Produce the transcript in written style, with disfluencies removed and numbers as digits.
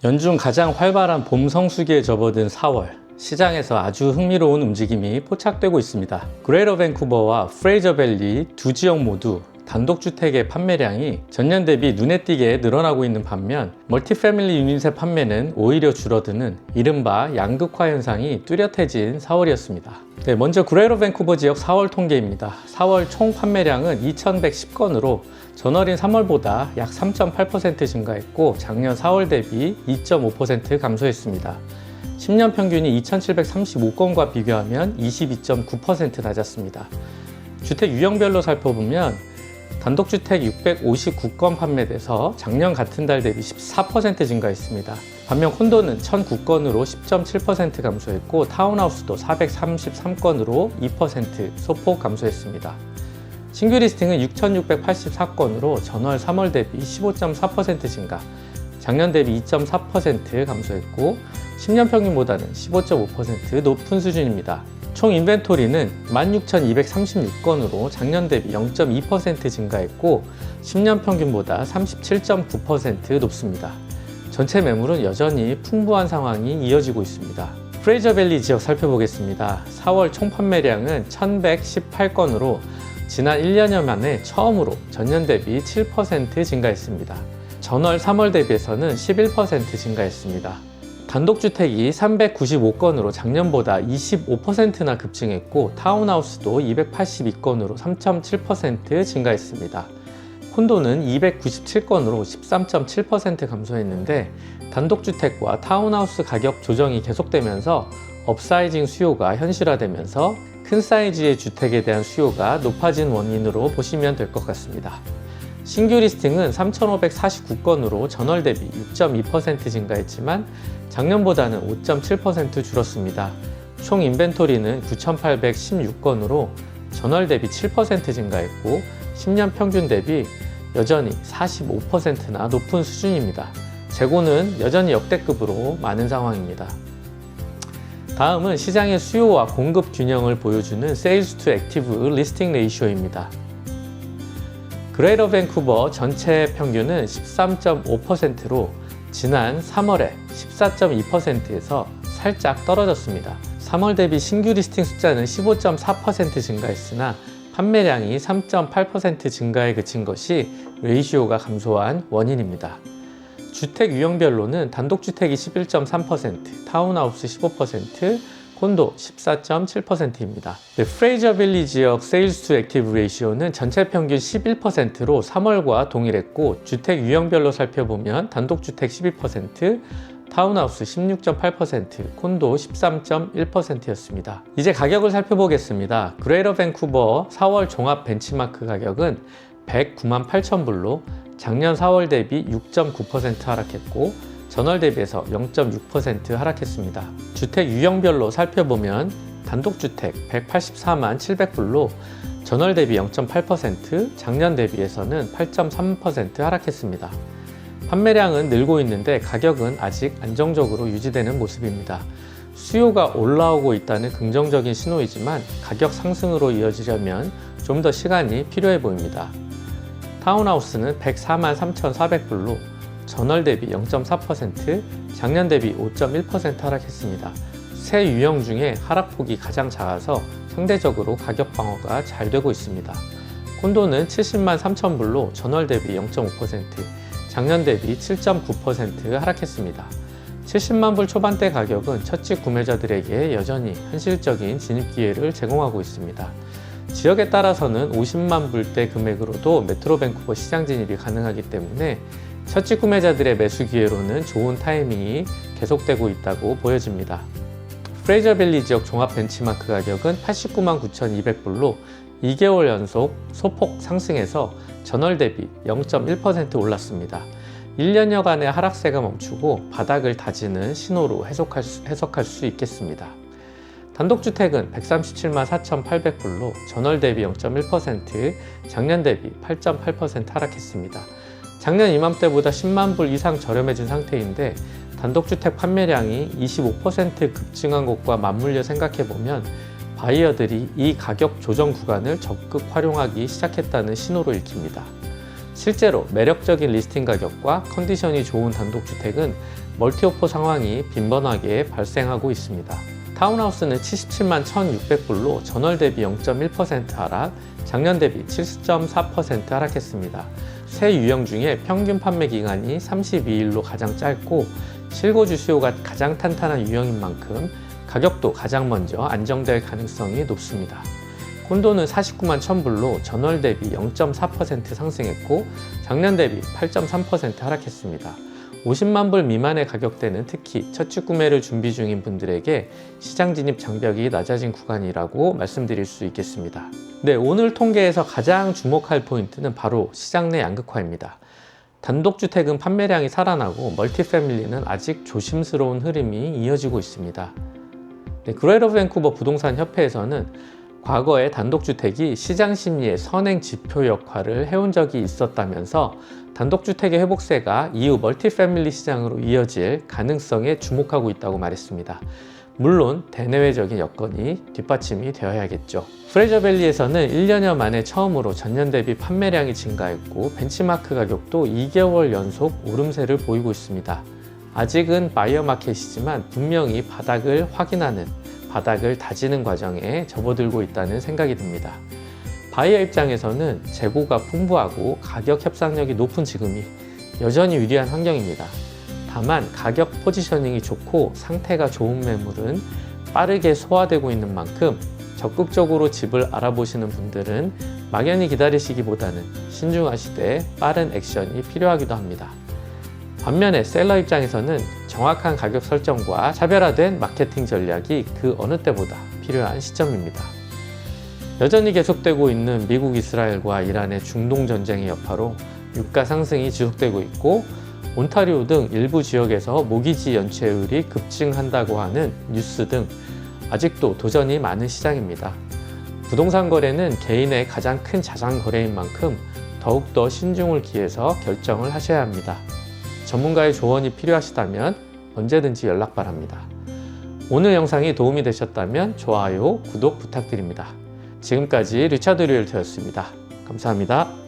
연중 가장 활발한 봄 성수기에 접어든 4월, 시장에서 아주 흥미로운 움직임이 포착되고 있습니다. 그레이터 밴쿠버와 프레이저밸리 두 지역 모두 단독주택의 판매량이 전년 대비 눈에 띄게 늘어나고 있는 반면 멀티패밀리 유닛의 판매는 오히려 줄어드는 이른바 양극화 현상이 뚜렷해진 4월이었습니다. 먼저 그레이터 밴쿠버 지역 4월 통계입니다. 4월 총 판매량은 2,110건으로 전월인 3월보다 약 3.8% 증가했고 작년 4월 대비 2.5% 감소했습니다. 10년 평균이 2,735건과 비교하면 22.9% 낮았습니다. 주택 유형별로 살펴보면 단독주택 659건 판매돼서 작년 같은 달 대비 14% 증가했습니다. 반면 콘도는 1,009건으로 10.7% 감소했고 타운하우스도 433건으로 2% 소폭 감소했습니다. 신규 리스팅은 6,684건으로 전월 3월 대비 15.4% 증가, 작년 대비 2.4% 감소했고 10년 평균보다는 15.5% 높은 수준입니다. 총 인벤토리는 16,236건으로 작년 대비 0.2% 증가했고 10년 평균보다 37.9% 높습니다. 전체 매물은 여전히 풍부한 상황이 이어지고 있습니다. 프레이저밸리 지역 살펴보겠습니다. 4월 총 판매량은 1,118건으로 지난 1년여 만에 처음으로 전년 대비 7% 증가했습니다. 전월 3월 대비해서는 11% 증가했습니다. 단독주택이 395건으로 작년보다 25%나 급증했고 타운하우스도 282건으로 3.7% 증가했습니다. 콘도는 297건으로 13.7% 감소했는데 단독주택과 타운하우스 가격 조정이 계속되면서 업사이징 수요가 현실화되면서 큰 사이즈의 주택에 대한 수요가 높아진 원인으로 보시면 될 것 같습니다. 신규 리스팅은 3,549건으로 전월 대비 6.2% 증가했지만 작년보다는 5.7% 줄었습니다. 총 인벤토리는 9,816건으로 전월 대비 7% 증가했고 10년 평균 대비 여전히 45%나 높은 수준입니다. 재고는 여전히 역대급으로 많은 상황입니다. 다음은 시장의 수요와 공급 균형을 보여주는 Sales to Active Listing Ratio입니다. 그레이터 밴쿠버 전체 평균은 13.5%로 지난 3월에 14.2%에서 살짝 떨어졌습니다. 3월 대비 신규 리스팅 숫자는 15.4% 증가했으나 판매량이 3.8% 증가에 그친 것이 레이시오가 감소한 원인입니다. 주택 유형별로는 단독주택이 11.3%, 타운하우스 15%, 콘도 14.7%입니다. 프레이저밸리 지역 Sales to Active Ratio는 전체 평균 11%로 3월과 동일했고 주택 유형별로 살펴보면 단독주택 12%, 타운하우스 16.8%, 콘도 13.1%였습니다. 이제 가격을 살펴보겠습니다. 그레이터 밴쿠버 4월 종합 벤치마크 가격은 109만 8천 불로 작년 4월 대비 6.9% 하락했고 전월 대비해서 0.6% 하락했습니다. 주택 유형별로 살펴보면 단독주택 184만 700불로 전월 대비 0.8%, 작년 대비해서는 8.3% 하락했습니다. 판매량은 늘고 있는데 가격은 아직 안정적으로 유지되는 모습입니다. 수요가 올라오고 있다는 긍정적인 신호이지만 가격 상승으로 이어지려면 좀 더 시간이 필요해 보입니다. 타운하우스는 104만 3,400불로 전월 대비 0.4%, 작년 대비 5.1% 하락했습니다. 세 유형 중에 하락폭이 가장 작아서 상대적으로 가격 방어가 잘 되고 있습니다. 콘도는 70만 3천 불로 전월 대비 0.5%, 작년 대비 7.9% 하락했습니다. 70만 불 초반대 가격은 첫집 구매자들에게 여전히 현실적인 진입 기회를 제공하고 있습니다. 지역에 따라서는 50만 불대 금액으로도 메트로 밴쿠버 시장 진입이 가능하기 때문에 첫집 구매자들의 매수 기회로는 좋은 타이밍이 계속되고 있다고 보여집니다. 프레이저밸리 지역 종합 벤치마크 가격은 89만 9,200불로 2개월 연속 소폭 상승해서 전월 대비 0.1% 올랐습니다. 1년여간의 하락세가 멈추고 바닥을 다지는 신호로 해석할 수 있겠습니다. 단독주택은 137만 4,800불로 전월 대비 0.1%, 작년 대비 8.8% 하락했습니다. 작년 이맘때보다 10만 불 이상 저렴해진 상태인데 단독주택 판매량이 25% 급증한 것과 맞물려 생각해보면 바이어들이 이 가격 조정 구간을 적극 활용하기 시작했다는 신호로 읽힙니다. 실제로 매력적인 리스팅 가격과 컨디션이 좋은 단독주택은 멀티오퍼 상황이 빈번하게 발생하고 있습니다. 타운하우스는 77만 1,600불로 전월 대비 0.1% 하락, 작년 대비 7.4% 하락했습니다. 새 유형 중에 평균 판매 기간이 32일로 가장 짧고 실거주 수요가 가장 탄탄한 유형인 만큼 가격도 가장 먼저 안정될 가능성이 높습니다. 콘도는 49만 1,000불로 전월 대비 0.4% 상승했고 작년 대비 8.3% 하락했습니다. 50만 불 미만의 가격대는 특히 첫 집 구매를 준비 중인 분들에게 시장 진입 장벽이 낮아진 구간이라고 말씀드릴 수 있겠습니다. 네, 오늘 통계에서 가장 주목할 포인트는 바로 시장 내 양극화입니다. 단독주택은 판매량이 살아나고 멀티패밀리는 아직 조심스러운 흐름이 이어지고 있습니다. 네, 그레이터 밴쿠버 부동산 협회에서는 과거에 단독주택이 시장 심리의 선행 지표 역할을 해온 적이 있었다면서 단독주택의 회복세가 이후 멀티패밀리 시장으로 이어질 가능성에 주목하고 있다고 말했습니다. 물론 대내외적인 여건이 뒷받침이 되어야겠죠. 프레이저밸리에서는 1년여 만에 처음으로 전년 대비 판매량이 증가했고 벤치마크 가격도 2개월 연속 오름세를 보이고 있습니다. 아직은 바이어 마켓이지만 분명히 바닥을 확인하는, 바닥을 다지는 과정에 접어들고 있다는 생각이 듭니다. 바이어 입장에서는 재고가 풍부하고 가격 협상력이 높은 지금이 여전히 유리한 환경입니다. 다만 가격 포지셔닝이 좋고 상태가 좋은 매물은 빠르게 소화되고 있는 만큼 적극적으로 집을 알아보시는 분들은 막연히 기다리시기보다는 신중하시되 빠른 액션이 필요하기도 합니다. 반면에 셀러 입장에서는 정확한 가격 설정과 차별화된 마케팅 전략이 그 어느 때보다 필요한 시점입니다. 여전히 계속되고 있는 미국 이스라엘과 이란의 중동 전쟁의 여파로 유가 상승이 지속되고 있고 온타리오 등 일부 지역에서 모기지 연체율이 급증한다고 하는 뉴스 등 아직도 도전이 많은 시장입니다. 부동산 거래는 개인의 가장 큰 자산 거래인 만큼 더욱더 신중을 기해서 결정을 하셔야 합니다. 전문가의 조언이 필요하시다면 언제든지 연락 바랍니다. 오늘 영상이 도움이 되셨다면 좋아요, 구독 부탁드립니다. 지금까지 리차드 리얼터였습니다. 감사합니다.